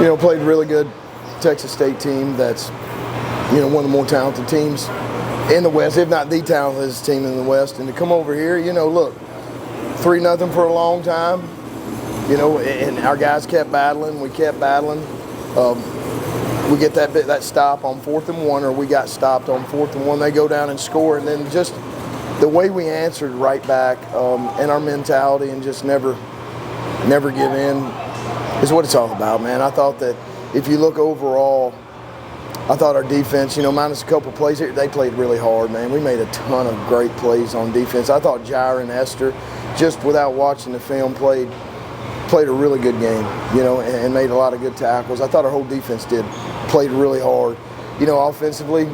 Played a really good Texas State team that's, one of the more talented teams in the West, if not the talented team in the West. And to come over here, look, 3-0 for a long time, and our guys kept battling. We kept battling. We get that stop on 4th and 1, or we got stopped on 4th and 1. They go down and score, and then just the way we answered right back, and our mentality, and just never give in, is what it's all about, man. I thought that if you look overall, I thought our defense, minus a couple plays here, they played really hard, man. We made a ton of great plays on defense. I thought Jair and Esther, just without watching the film, played a really good game, and made a lot of good tackles. I thought our whole defense played really hard. Offensively,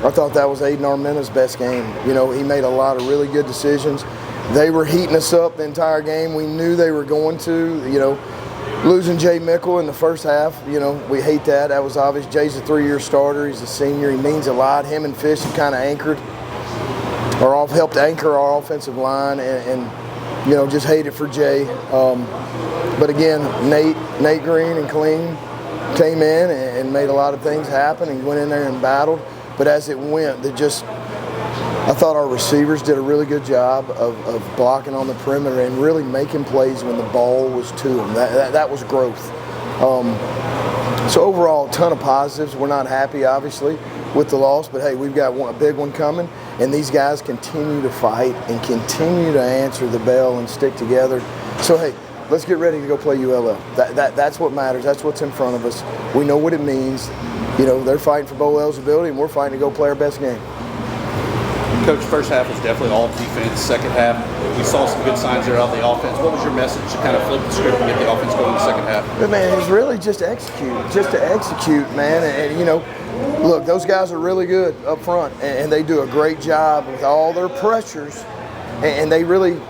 I thought that was Aiden Armena's best game. He made a lot of really good decisions. They were heating us up the entire game. We knew they were going to, Losing Jay Mickle in the first half, we hate that. That was obvious. Jay's a 3-year starter. He's a senior. He means a lot. Him and Fish have kind of helped anchor our offensive line, and just hate it for Jay. But again, Nate Green and Clean came in and made a lot of things happen and went in there and battled. But as it went, I thought our receivers did a really good job of blocking on the perimeter and really making plays when the ball was to them. That was growth. So overall, a ton of positives. We're not happy, obviously, with the loss, but hey, we've got a big one coming, and these guys continue to fight and continue to answer the bell and stick together. So hey, let's get ready to go play ULL. That's what matters. That's what's in front of us. We know what it means. They're fighting for bowl eligibility, and we're fighting to go play our best game. Coach, first half was definitely all defense. Second half, we saw some good signs there out of the offense. What was your message to kind of flip the script and get the offense going in the second half? But man, it's really just to execute, man. And look, those guys are really good up front, and they do a great job with all their pressures. And they really,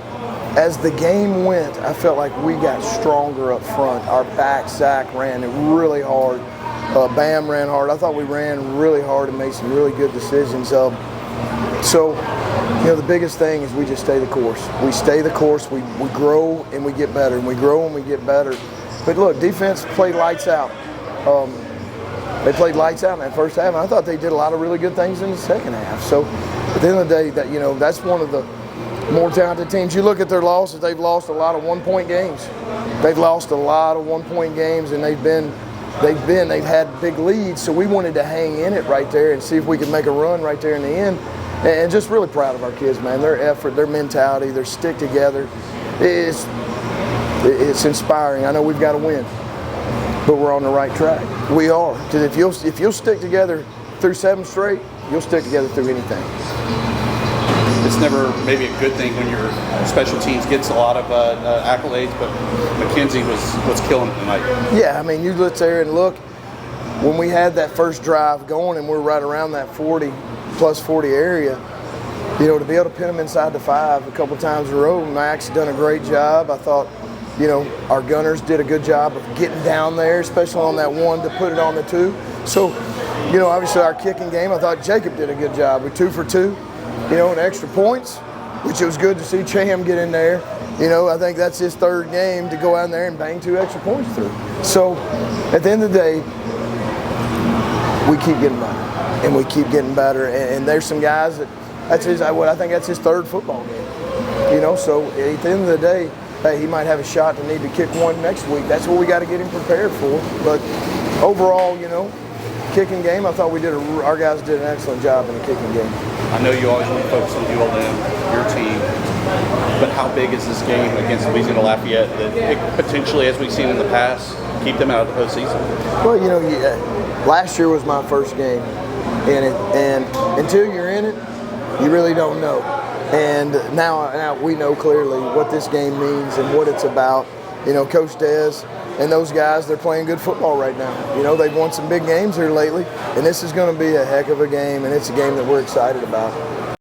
as the game went, I felt like we got stronger up front. Our back, Zach, ran it really hard. Bam ran hard. I thought we ran really hard and made some really good decisions. So, the biggest thing is we just stay the course. We stay the course. We grow and we get better, and we grow and we get better. But look, defense played lights out. They played lights out in that first half, and I thought they did a lot of really good things in the second half. So, at the end of the day, that's one of the more talented teams. You look at their losses; they've lost a lot of one-point games. They've lost a lot of one-point games, and they've had big leads. So we wanted to hang in it right there and see if we could make a run right there in the end. And just really proud of our kids, man. Their effort, their mentality, their stick together. It's inspiring. I know we've got to win, but we're on the right track. We are. Because if you'll stick together through 7 straight, you'll stick together through anything. It's never maybe a good thing when your special teams gets a lot of accolades, but McKenzie was killing it tonight. Yeah, I mean, you look there and look, when we had that first drive going and we're right around that 40+ area, to be able to pin them inside the 5 a couple times in a row, Max done a great job. I thought, our gunners did a good job of getting down there, especially on that 1 to put it on the 2. So, obviously our kicking game, I thought Jacob did a good job. We're 2 for 2, and extra points, which it was good to see Cham get in there. I think that's his 3rd game to go out there and bang 2 extra points through. So, at the end of the day, we keep getting better. And we keep getting better, and there's some guys I think that's his 3rd football game. So at the end of the day, hey, he might have a shot to need to kick 1 next week. That's what we got to get him prepared for. But overall, kicking game, I thought our guys did an excellent job in the kicking game. I know you always want to focus on ULM, your team, but how big is this game against Louisiana Lafayette that it potentially, as we've seen in the past, keep them out of the postseason? Well, last year was my first game in it, and until you're in it, you really don't know. And now we know clearly what this game means and what it's about. Coach Dez and those guys, they're playing good football right now. They've won some big games here lately, and this is going to be a heck of a game, and it's a game that we're excited about.